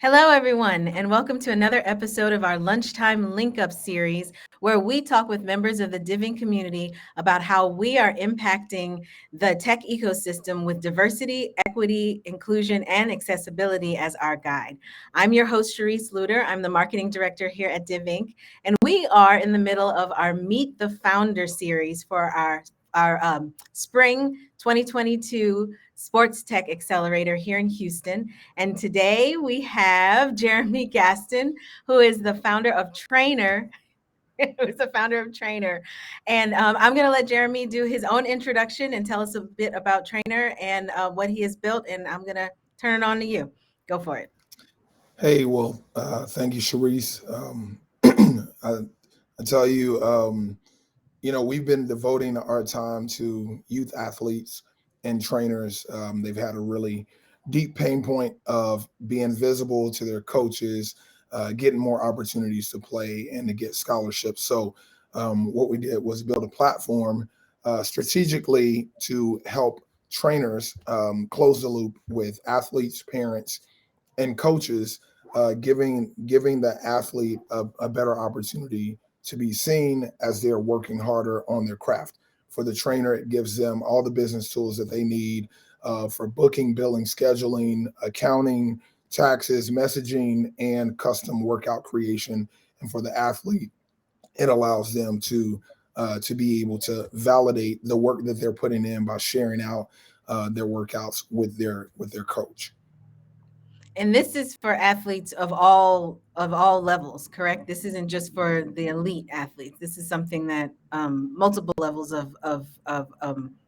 Hello, everyone, and welcome to another episode of our Lunchtime Linkup Series, where we talk with members of the DivInc community about how we are impacting the tech ecosystem with diversity, equity, inclusion, and accessibility as our guide. I'm your host, Sharice Luter. I'm the marketing director here at DivInc, and we are in the middle of our Meet the Founder series for our spring 2022 Sports Tech Accelerator here in Houston. And today we have Jeremy Gaston, who is the founder of TRAINR. Who's the founder of TRAINR. And I'm going to let Jeremy do his own introduction and tell us a bit about TRAINR and what he has built. And I'm going to turn it on to you. Go for it. Hey, well, thank you, Sharice. I tell you, we've been devoting our time to youth athletes and trainers. They've had a really deep pain point of being visible to their coaches, getting more opportunities to play and to get scholarships. So, what we did was build a platform strategically to help trainers close the loop with athletes, parents, and coaches, giving the athlete a better opportunity to be seen as they're working harder on their craft. For the trainer, it gives them all the business tools that they need for booking, billing, scheduling, accounting, taxes, messaging, and custom workout creation. And for the athlete, it allows them to be able to validate the work that they're putting in by sharing out their workouts with their coach. And this is for athletes of all levels, correct? This isn't just for the elite athletes. This is something that multiple levels of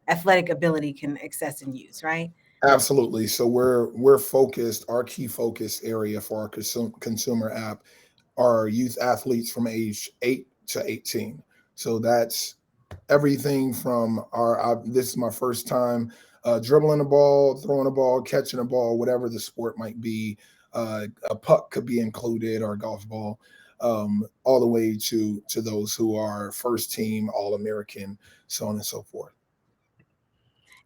athletic ability can access and use, right? Absolutely. So we're focused. Our key focus area for our consumer app are youth athletes from age 8 to 18. So that's everything from this is my first time dribbling a ball, throwing a ball, catching a ball, whatever the sport might be. A puck could be included, or a golf ball, all the way to those who are first team, All American, so on and so forth.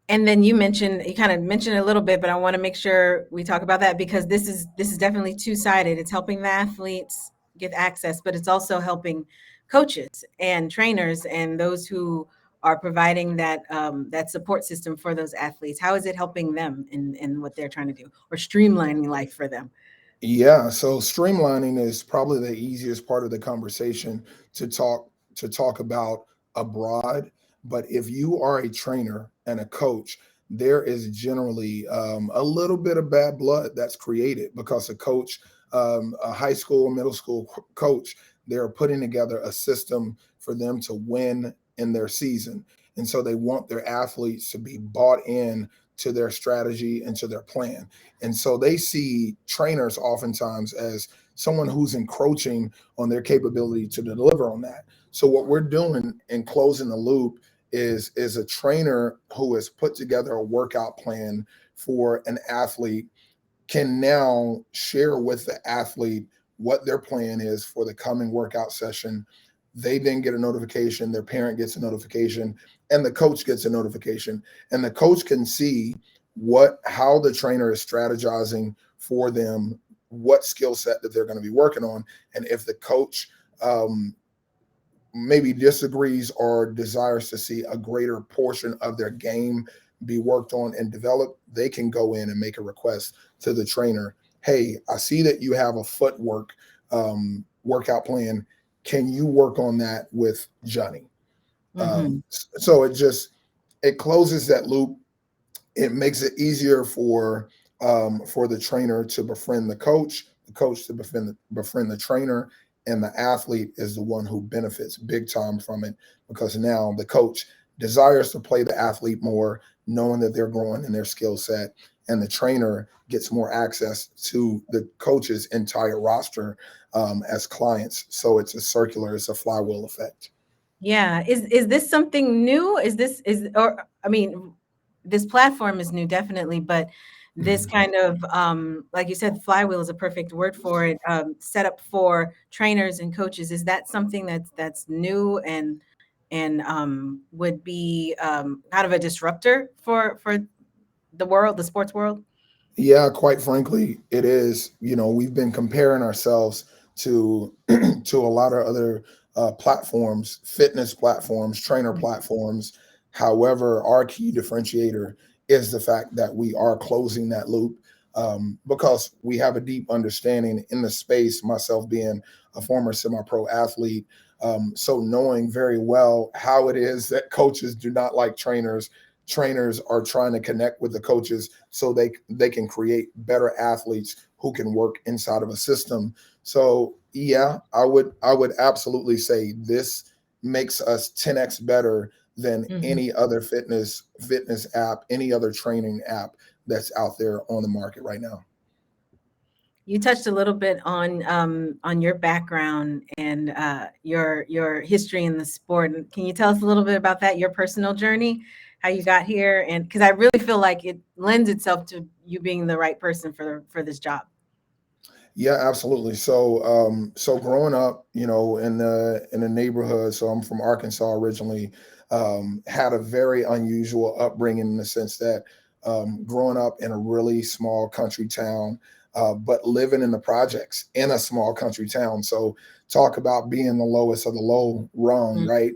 And then you kind of mentioned a little bit, but I want to make sure we talk about that because this is definitely two-sided. It's helping the athletes get access, but it's also helping coaches and trainers and those who are providing that support system for those athletes. How is it helping them in what they're trying to do or streamlining life for them? Yeah, so streamlining is probably the easiest part of the conversation to talk about abroad. But if you are a trainer and a coach, there is generally a little bit of bad blood that's created because a high school, middle school coach, they're putting together a system for them to win in their season, and so they want their athletes to be bought in to their strategy and to their plan. And so they see trainers oftentimes as someone who's encroaching on their capability to deliver on that. So what we're doing in closing the loop is a trainer who has put together a workout plan for an athlete can now share with the athlete what their plan is for the coming workout session. They then get a notification, their parent gets a notification, and the coach gets a notification. And the coach can see how the trainer is strategizing for them, what skill set that they're going to be working on. And if the coach maybe disagrees or desires to see a greater portion of their game be worked on and developed, they can go in and make a request to the trainer. Hey, I see that you have a footwork workout plan. Can you work on that with Johnny? Mm-hmm. So it closes that loop. It makes it easier for the trainer to befriend the coach to befriend the trainer, and the athlete is the one who benefits big time from it because now the coach desires to play the athlete more, knowing that they're growing in their skill set, and the trainer gets more access to the coach's entire roster as clients. So it's a flywheel effect. Yeah. Is this something new? This platform is new, definitely, but this Mhm. kind of like you said, flywheel is a perfect word for it. Set up for trainers and coaches. Is that something that's new and would be kind of a disruptor for the world, the sports world? Yeah, quite frankly, it is. We've been comparing ourselves to to a lot of other platforms, fitness platforms, trainer platforms. However, our key differentiator is the fact that we are closing that loop, because we have a deep understanding in the space. Myself being a former semi-pro athlete, so knowing very well how it is that coaches do not like trainers. Trainers are trying to connect with the coaches so they can create better athletes who can work inside of a system. So yeah, I would absolutely say this makes us 10x better than Mhm. any other fitness app, any other training app that's out there on the market right now. You touched a little bit on your background and your history in the sport. And can you tell us a little bit about that, your personal journey, how you got here? And because I really feel like it lends itself to you being the right person for this job. Yeah, absolutely. So growing up, in the neighborhood. So I'm from Arkansas originally. Had a very unusual upbringing in the sense that growing up in a really small country town, but living in the projects in a small country town. So talk about being the lowest of the low rung, Mm. right?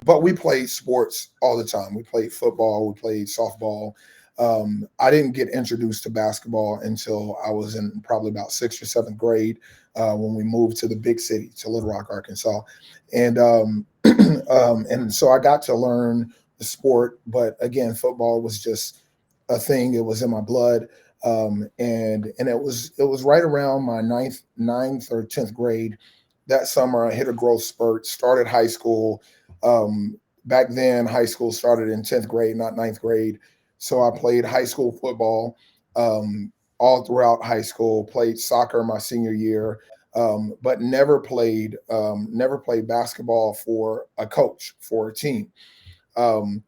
But we played sports all the time. We played football, we played softball. I didn't get introduced to basketball until I was in probably about sixth or seventh grade, when we moved to the big city, to Little Rock, Arkansas, and so I got to learn the sport. But again, football was just a thing; it was in my blood, and it was right around my ninth or 10th grade. That summer, I hit a growth spurt. Started high school. um, Back then, high school started in 10th grade, not ninth grade. So I played high school football, all throughout high school. Played soccer my senior year, but never played basketball for a coach, for a team. Um,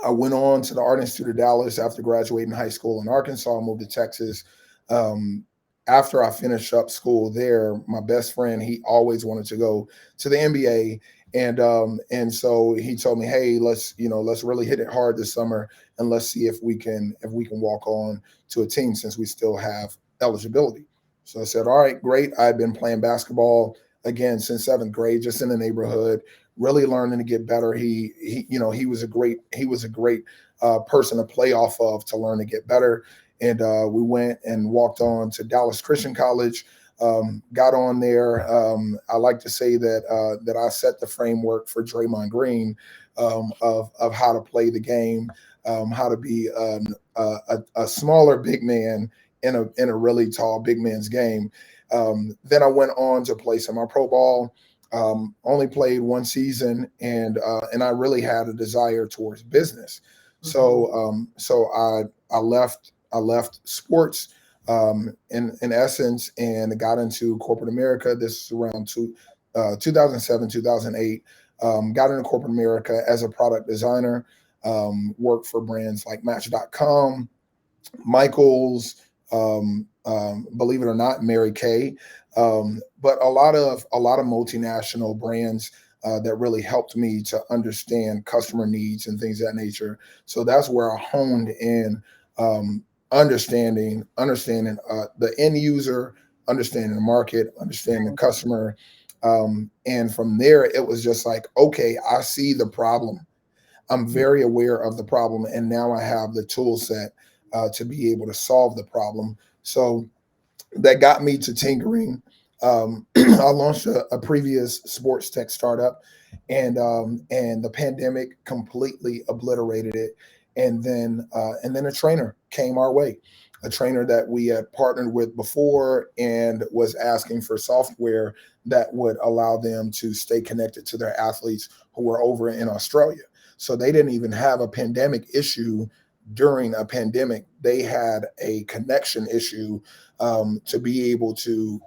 I went on to the Art Institute of Dallas after graduating high school in Arkansas. Moved to Texas. Um, After I finished up school there, my best friend, he always wanted to go to the NBA, and so he told me, "Hey, let's really hit it hard this summer, and let's see if we can walk on to a team since we still have eligibility." So I said, "All right, great." I've been playing basketball again since seventh grade, just in the neighborhood, really learning to get better. He was a great person to play off of, to learn to get better. And we went and walked on to Dallas Christian College. Got on there. I like to say that I set the framework for Draymond Green, of how to play the game, how to be a smaller big man in a really tall big man's game. Then I went on to play some pro ball. Only played one season, and I really had a desire towards business. Mhm. So I left sports, in essence, and got into corporate America. This is around 2007, 2008. Got into corporate America as a product designer. Worked for brands like Match.com, Michaels, believe it or not, Mary Kay, but a lot of multinational brands that really helped me to understand customer needs and things of that nature. So that's where I honed in, understanding the end user, understanding the market, understanding the customer, and from there it was just like, okay, I see the problem. I'm very aware of the problem, and now I have the tool set to be able to solve the problem. So that got me to tinkering. I launched a previous sports tech startup, and the pandemic completely obliterated it. And then a trainer came our way, a trainer that we had partnered with before and was asking for software that would allow them to stay connected to their athletes who were over in Australia. So they didn't even have a pandemic issue during a pandemic. They had a connection issue, to be able to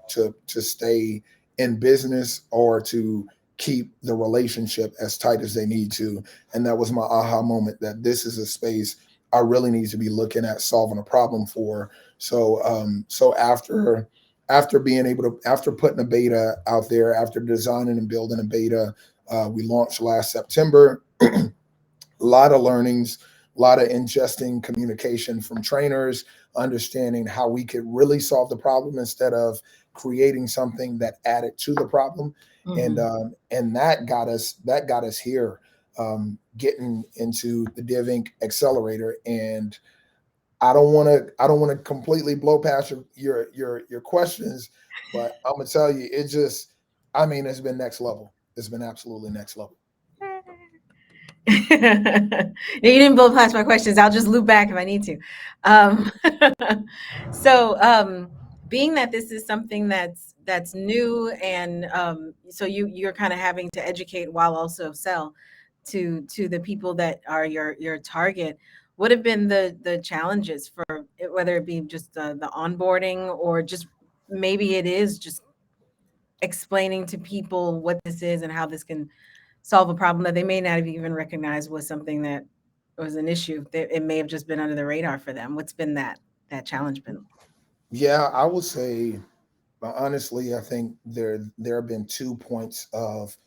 stay in business or to keep the relationship as tight as they need to. And that was my aha moment, that this is a space I really need to be looking at solving a problem for. So after being able to, after putting a beta out there, after designing and building a beta, we launched last September. A lot of learnings. ingesting communication from trainers, understanding how we could really solve the problem instead of creating something that added to the problem. And that got us here, getting into the DivInc Accelerator. And I don't want to completely blow past your questions, but I'm gonna tell you, it's been next level. It's been absolutely next level. You didn't blow past my questions. I'll just loop back if I need to. Um, so, being that this is something that's new, and so you're kind of having to educate while also sell to the people that are your target. What have been the challenges for it, whether it be just the onboarding, or just maybe it is just explaining to people what this is and how this can solve a problem that they may not have even recognized was something that was an issue. It may have just been under the radar for them. What's been that challenge been? Yeah, I would say, honestly, I think there have been 2 points of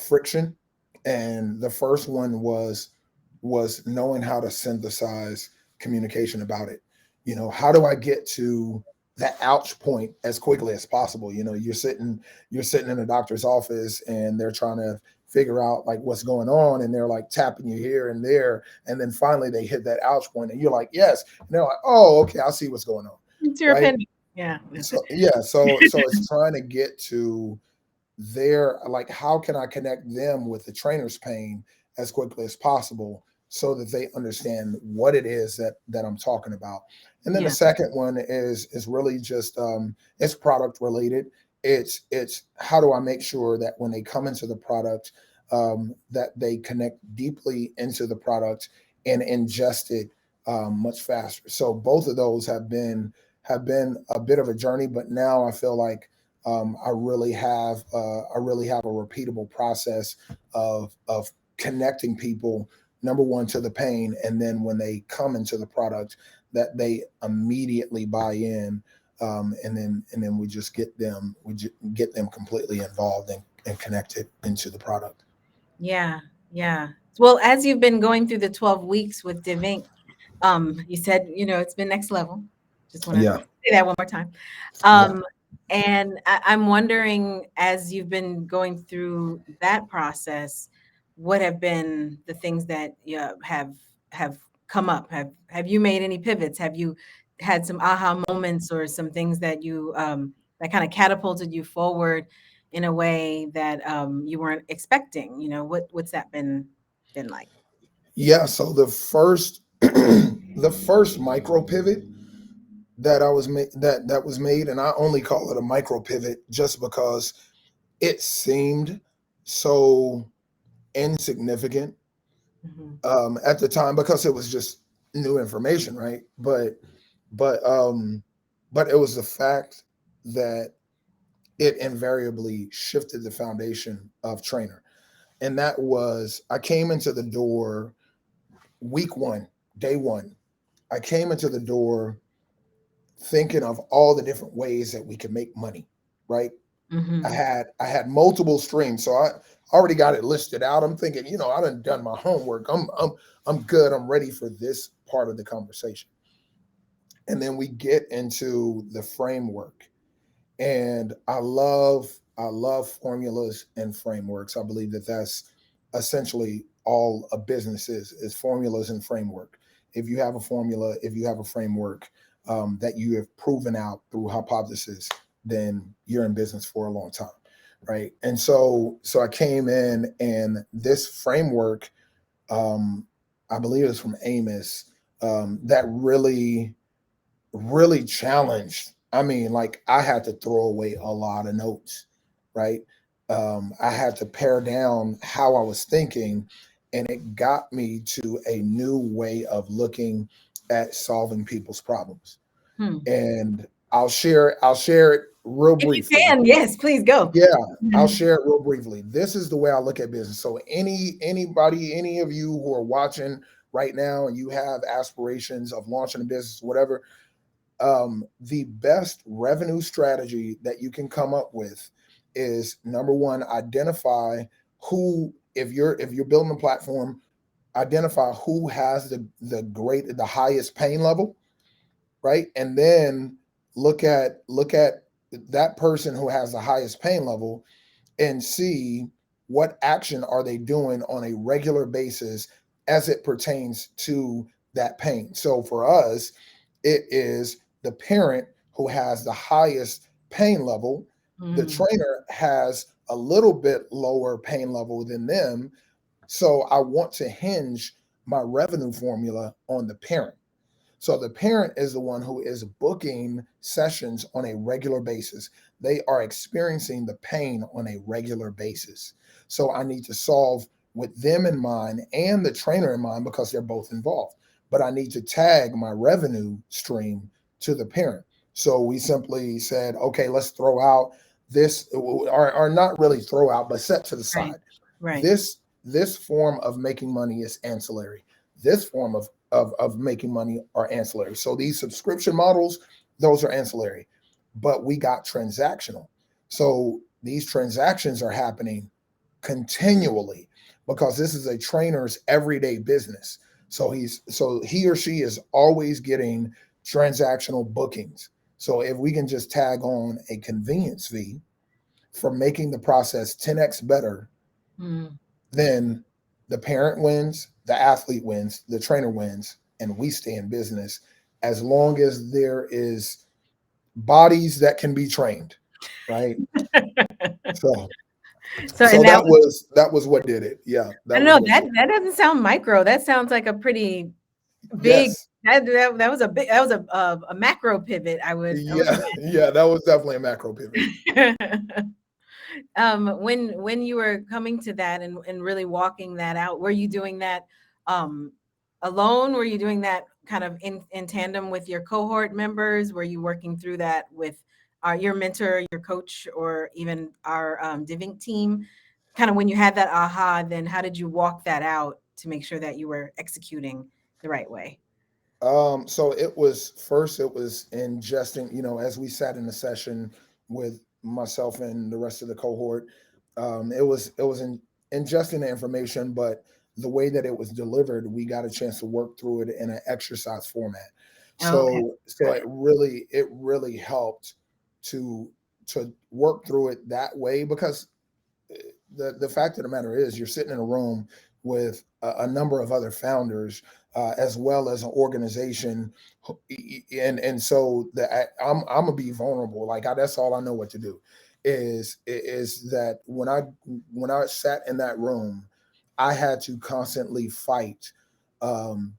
friction, and the first one was knowing how to synthesize communication about it. How do I get to that ouch point as quickly as possible? You're sitting in a doctor's office and they're trying to figure out like what's going on, and they're like tapping you here and there, and then finally they hit that ouch point and you're like, yes, and they're like, oh, okay, I see what's going on, It's your right? opinion. Yeah. So yeah, so it's trying to get to their, like, how can I connect them with the trainer's pain as quickly as possible so that they understand what it is that I'm talking about. And then the Yeah. second one is really just it's product related. It's how do I make sure that when they come into the product, that they connect deeply into the product and ingest it much faster. So both of those have been a bit of a journey, but now I feel like I really have a repeatable process of connecting people, number one, to the pain, and then when they come into the product, that they immediately buy in, and then get them completely involved and connected into the product. Yeah. Yeah. Well, as you've been going through the 12 weeks with DivInc, you said, it's been next level. Just want to Yeah, say that one more time. yeah. And I'm wondering, as you've been going through that process, what have been the things that have come up? Have you made any pivots? Have you had some aha moments, or some things that you that kind of catapulted you forward in a way that you weren't expecting? What's that been like? Yeah, so the first micro pivot that was made, and I only call it a micro pivot just because it seemed so insignificant Hmm. at the time, because it was just new information, right? But it was the fact that it invariably shifted the foundation of trainer. And that was, I came into the door week one, day one. I came into the door thinking of all the different ways that we could make money, right? Hmm. I had multiple streams, so I already got it listed out. I'm thinking, I done my homework. I'm good. I'm ready for this part of the conversation. And then we get into the framework, and I love formulas and frameworks. I believe that that's essentially all a business is formulas and framework. If you have a formula, if you have a framework, that you have proven out through hypothesis, then you're in business for a long time, right? And so I came in, and this framework, um, I believe it's from Amos, that really challenged. I mean, like, I had to throw away a lot of notes, right? I had to pare down how I was thinking, and it got me to a new way of looking at solving people's problems. Hmm. And I'll share it real If you briefly. can, yes, please go. Yeah, I'll share it real briefly. This is the way I look at business. So any of you who are watching right now and you have aspirations of launching a business, whatever, the best revenue strategy that you can come up with is, number one, identify who, if you're building a platform, identify who has the highest pain level, right? And then look at that person who has the highest pain level and see what action are they doing on a regular basis as it pertains to that pain. So for us, it is the parent who has the highest pain level. The Mm, trainer has a little bit lower pain level than them. So I want to hinge my revenue formula on the parent. So the parent is the one who is booking sessions on a regular basis. They are experiencing the pain on a regular basis. So I need to solve with them in mind and the trainer in mind because they're both involved. But I need to tag my revenue stream to the parent. So we simply said, okay, let's throw out this, or not really throw out, but set to the right. side. Right. This form of making money is ancillary. This form of making money are ancillary. So these subscription models, those are ancillary. But we got transactional. So these transactions are happening continually because this is a trainer's everyday business. So he or she is always getting transactional bookings. So if we can just tag on a convenience fee for making the process 10x better, Mm. then the parent wins, the athlete wins, the trainer wins, and we stay in business as long as there is bodies that can be trained, right? So So, so and that was, that was what did it. Yeah, I that don't was know, what that did it. that doesn't sound micro. That sounds like a pretty big, Yes. that was a big, that was a macro pivot. I would Yeah, yeah, that was definitely a macro pivot. imagine. When you were coming to that and really walking that out, were you doing that um alone? Were you doing that kind of in tandem with your cohort members? Were you working through that with your mentor, your coach, or even our DivInc team? Kind of when you had that aha, then how did you walk that out to make sure that you were executing the right way? So it was first, it was ingesting, as we sat in the session with myself and the rest of the cohort, it was ingesting the information, but the way that it was delivered, we got a chance to work through it in an exercise format. Oh, okay, So got it it. really helped to work through it that way because the fact of the matter is you're sitting in a room with a number of other founders as well as an organization and so I'm gonna be vulnerable like that's all I know what to do is that when I sat in that room I had to constantly fight um,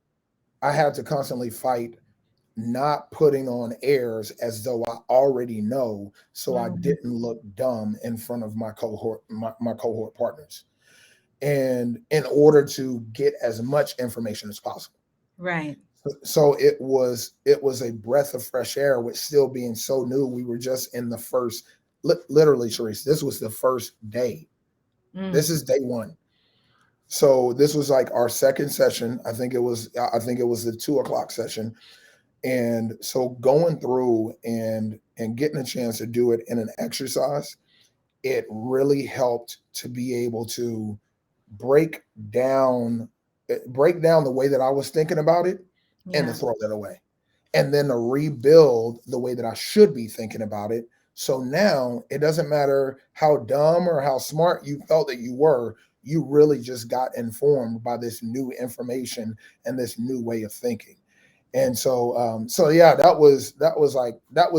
I had to constantly fight not putting on airs as though I already know, so I Mhm. didn't look dumb in front of my cohort partners. And in order to get as much information as possible. Right. So it was a breath of fresh air with still being so new. We were just in the first literally, Sharice, this was the first day. This Mm. is day one. So this was like our second session. I think it was the 2 o'clock session. And so going through and getting a chance to do it in an exercise, it really helped to be able to break down break down the way that I was thinking about it and to Yeah. throw that away. And then to rebuild the way that I should be thinking about it. So now it doesn't matter how dumb or how smart you felt that you were, you really just got informed by this new information and this new way of thinking. And so yeah, that was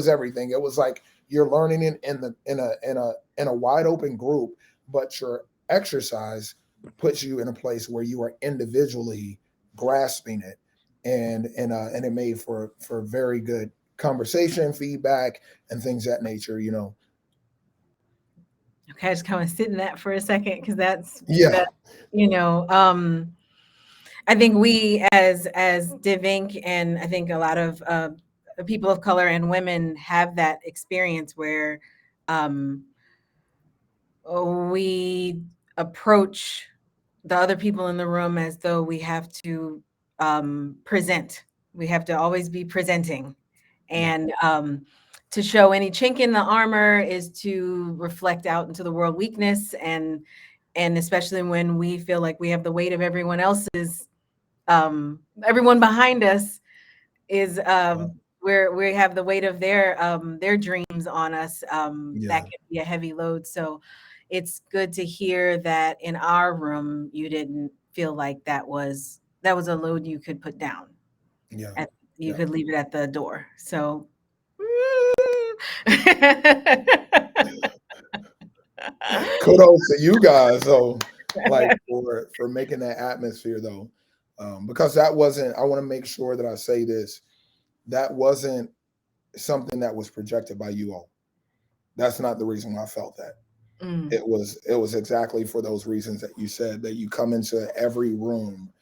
everything. It was like you're learning it in a wide open group, but your exercise puts you in a place where you are individually grasping it, and it made for very good conversation, feedback, and things that nature. Okay, I just kind of sit in that for a second because Yeah, that you know I think we as DivInc and I think a lot of people of color and women have that experience where um, we approach the other people in the room as though we have to present. We have to always be presenting, yeah, and to show any chink in the armor is to reflect out into the world weakness and And especially when we feel like we have the weight of everyone behind us is where we have the weight of their dreams on us. That Yeah, can be a heavy load. So it's good to hear that in our room you didn't feel like that was a load you could put down. yeah, At, you yeah. could leave it at the door. So Kudos to you guys though, like for making that atmosphere though, because that wasn't. I want to make sure that I say this. That wasn't something that was projected by you all. That's not the reason why I felt that. Mm, It was exactly for those reasons that you said, that you come into every room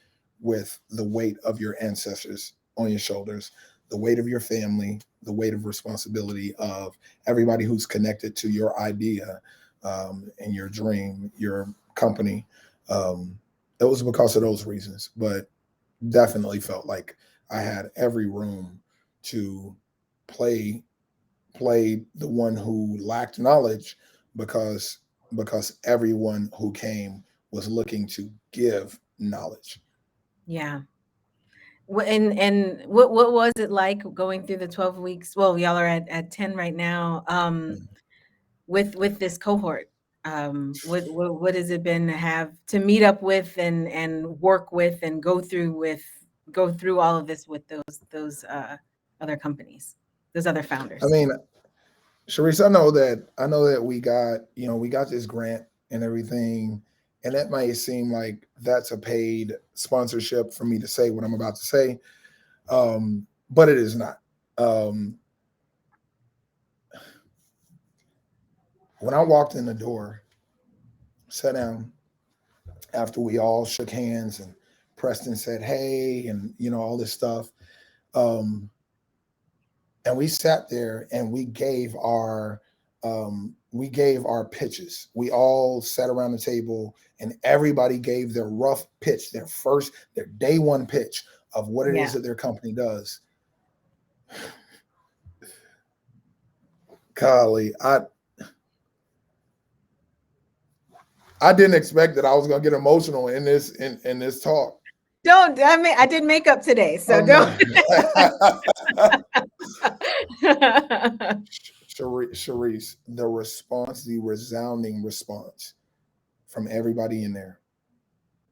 with the weight of your ancestors on your shoulders, the weight of your family, the weight of responsibility of everybody who's connected to your idea, and your dream, your company. Um, it was because of those reasons, but definitely felt like I had every room to play play the one who lacked knowledge, because everyone who came was looking to give knowledge. yeah. And what was it like going through the 12 weeks? Well, y'all are at 10 right now. With this cohort. What has it been to have to meet up with and work with and go through all of this with those other companies, those other I founders? mean, Sharice, I know that we got this grant and everything, and that might seem like that's a paid sponsorship for me to say what I'm about to say, but it is not. Um, when I walked in the door, sat down after we all shook hands, and Preston said, "Hey," and all this stuff. Um, and we sat there and we gave our pitches. We all sat around the table and everybody gave their rough pitch, their day one pitch of what it is Yeah. that their company does. Golly, I didn't expect that I was gonna get emotional in this talk. Don't I mean I did makeup today, so Oh don't. my Sharice, the resounding response from everybody in there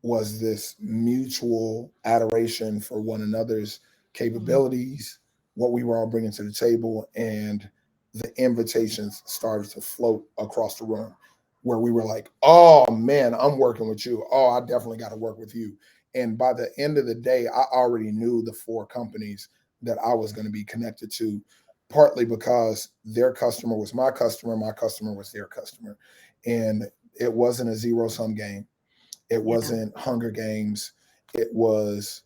was this mutual adoration for one another's capabilities, what we were all bringing to the table, and the invitations started to float across the room where we were like, "Oh man, I'm working with you. Oh, I definitely got to work with you." And by the end of the day, I already knew the four companies that I was going to be connected to, partly because their customer was my customer was their customer. And it wasn't a zero sum game. It Yeah. wasn't Hunger Games. It was,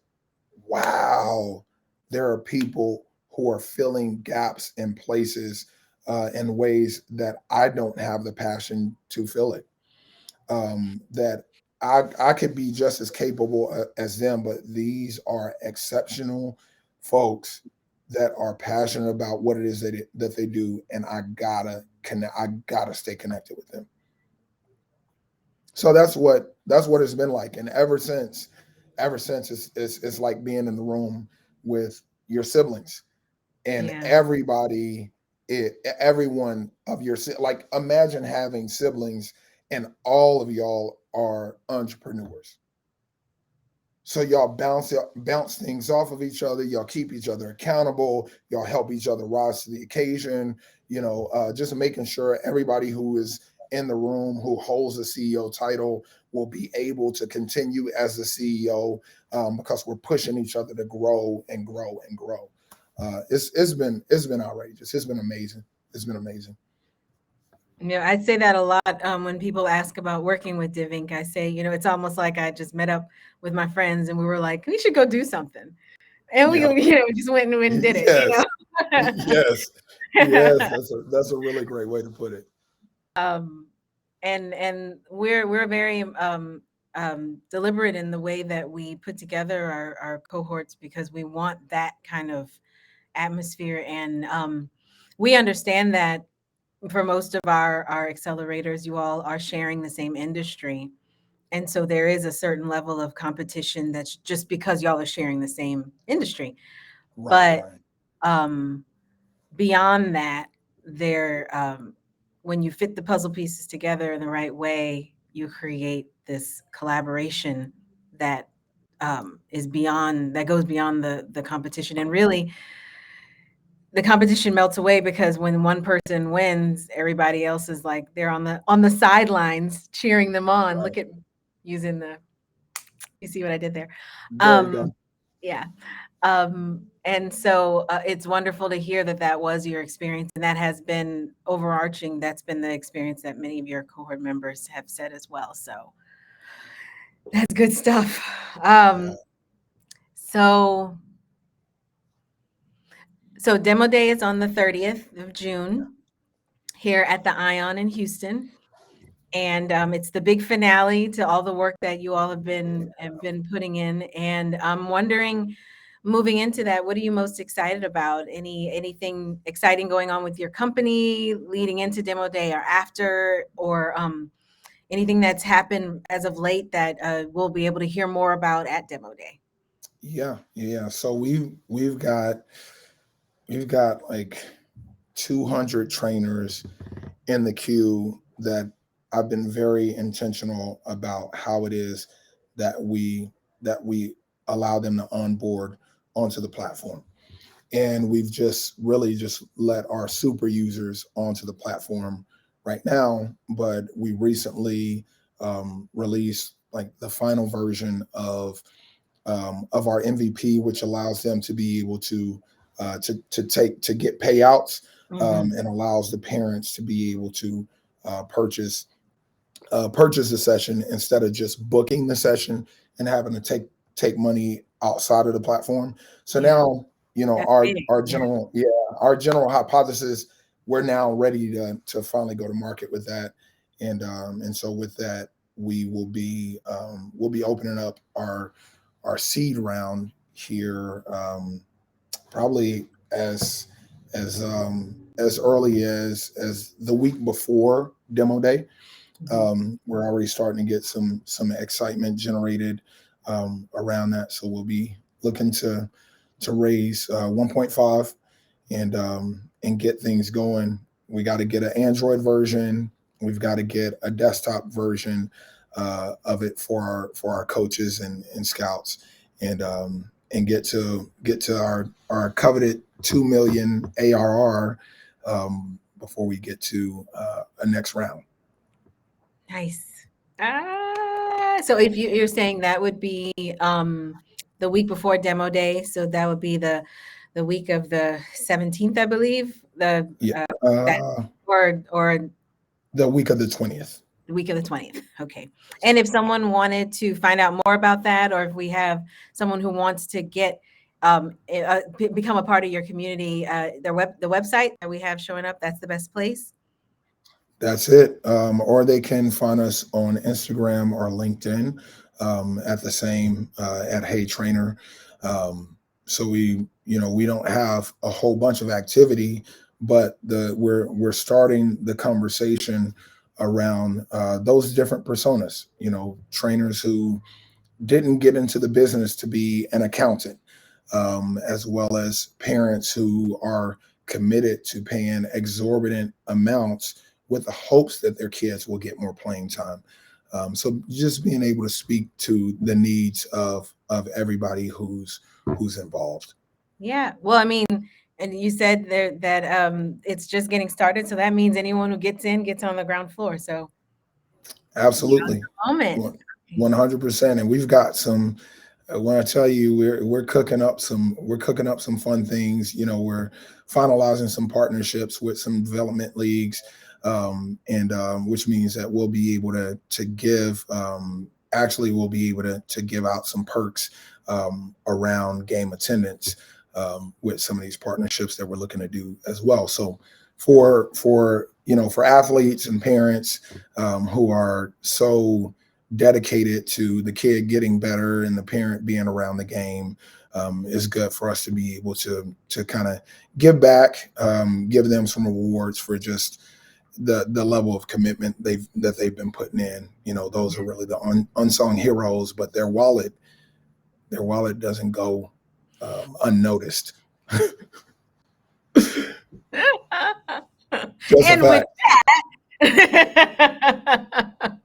wow, there are people who are filling gaps in places, in ways that I don't have the passion to fill it. That I could be just as capable as them, but these are exceptional folks that are passionate about what it is that they do, and I gotta connect. I gotta stay connected with them. So that's what it's been like, and ever since it's like being in the room with your siblings, and Yeah. everyone of like, imagine having siblings and all of y'all are entrepreneurs. So y'all bounce things off of each other. Y'all keep each other accountable. Y'all help each other rise to the occasion. Just making sure everybody who is in the room who holds the CEO title will be able to continue as the CEO, because we're pushing each other to grow and grow and grow. It's been outrageous. It's been amazing. It's been amazing. Yeah, I say that a lot when people ask about working with DivInc. I say, it's almost like I just met up with my friends and we were like, we should go do something. And we, Yeah. just went and did it, Yes. Yes. Yes. That's a really great way to put it. um, and we're very deliberate in the way that we put together our cohorts because we want that kind of atmosphere. And we understand that for most of our accelerators, you all are sharing the same industry. And so there is a certain level of competition that's just because y'all are sharing the same industry. Right, But right. beyond that, when you fit the puzzle pieces together in the right way, you create this collaboration that that goes beyond the competition. And really, the competition melts away because when one person wins, everybody else is like they're on the sidelines cheering them on. Right. Look at using the you see what I did there. There you Um, go. yeah. And so it's wonderful to hear that that was your experience, and that has been overarching. That's been the experience that many of your cohort members have said as well. So that's good stuff. Yeah, So so demo day is on the 30th of June here at the Ion in Houston. And it's the big finale to all the work that you all have been putting in. And I'm wondering, moving into that, what are you most excited about? Anything exciting going on with your company leading into demo day or after, or anything that's happened as of late that we'll be able to hear more about at demo day? yeah, yeah. So we've got like 200 trainers in the queue that I've been very intentional about how it is that we allow them to onboard onto the platform. And we've just really just let our super users onto the platform right now. But we recently released like the final version of our MVP, which allows them to be able to get payouts, Hmm. and allows the parents to be able to purchase purchase the session instead of just booking the session and having to take money outside of the platform. So Yeah, now, that's our big. our Yeah. general yeah our general hypothesis, we're now ready to finally go to market with that. And so with that, we'll be opening up our seed round here, probably as early as the week before demo day. Mhm. We're already starting to get some excitement generated around that. So we'll be looking to raise 1.5 and get things going. We got to get an Android version. We've got to get a desktop version of it for our coaches and scouts, and get to our coveted 2 million ARR before we get to a next round. Nice. So if you're saying that would be the week before demo day, so that would be the week of the 17th, I believe. Yeah, That or the week of the 20th. the week of the 20th. Okay. And if someone wanted to find out more about that, or if we have someone who wants to become a part of your community, the website that we have showing up, that's the best place. That's it. Or they can find us on Instagram or LinkedIn, at the same at Hey Trainer. So we don't have a whole bunch of activity, but we're starting the conversation around those different personas. Trainers who didn't get into the business to be an accountant, as well as parents who are committed to paying exorbitant amounts with the hopes that their kids will get more playing time. So just being able to speak to the needs of everybody who's involved. Yeah. Well, I mean, and you said there that it's just getting started, so that means anyone who gets in gets on the ground floor. So Absolutely, moment. 100%. And we've got some. When I tell you we're cooking up some fun things. We're finalizing some partnerships with some development leagues, and which means that we'll be able to give. Actually, we'll be able to give out some perks around game attendance, with some of these partnerships that we're looking to do as well. So for athletes and parents who are so dedicated to the kid getting better and the parent being around the game, is good for us to be able to kind of give back, give them some rewards for just the level of commitment they've been putting in. Those are really the unsung heroes, but their wallet doesn't go unnoticed. Just and a fact. With that,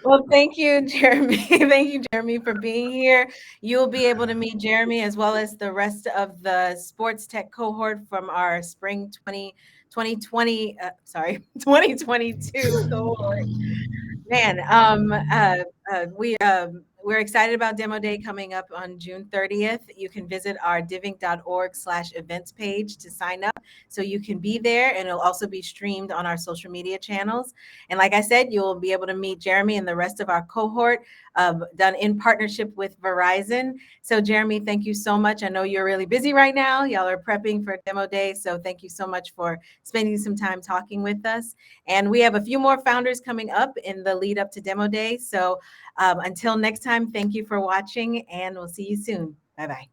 well, thank you, Jeremy. Thank you, Jeremy, for being here. You'll be able to meet Jeremy as well as the rest of the Sports Tech cohort from our spring 2022 cohort. Man, we're excited about Demo Day coming up on June 30th. You can visit our divinc.org/events page to sign up so you can be there, and it'll also be streamed on our social media channels. And like I said, you'll be able to meet Jeremy and the rest of our cohort, done in partnership with Verizon. So Jeremy, thank you so much. I know you're really busy right now. Y'all are prepping for Demo Day. So thank you so much for spending some time talking with us. And we have a few more founders coming up in the lead up to Demo Day. So until next time, thank you for watching, and we'll see you soon. Bye-bye.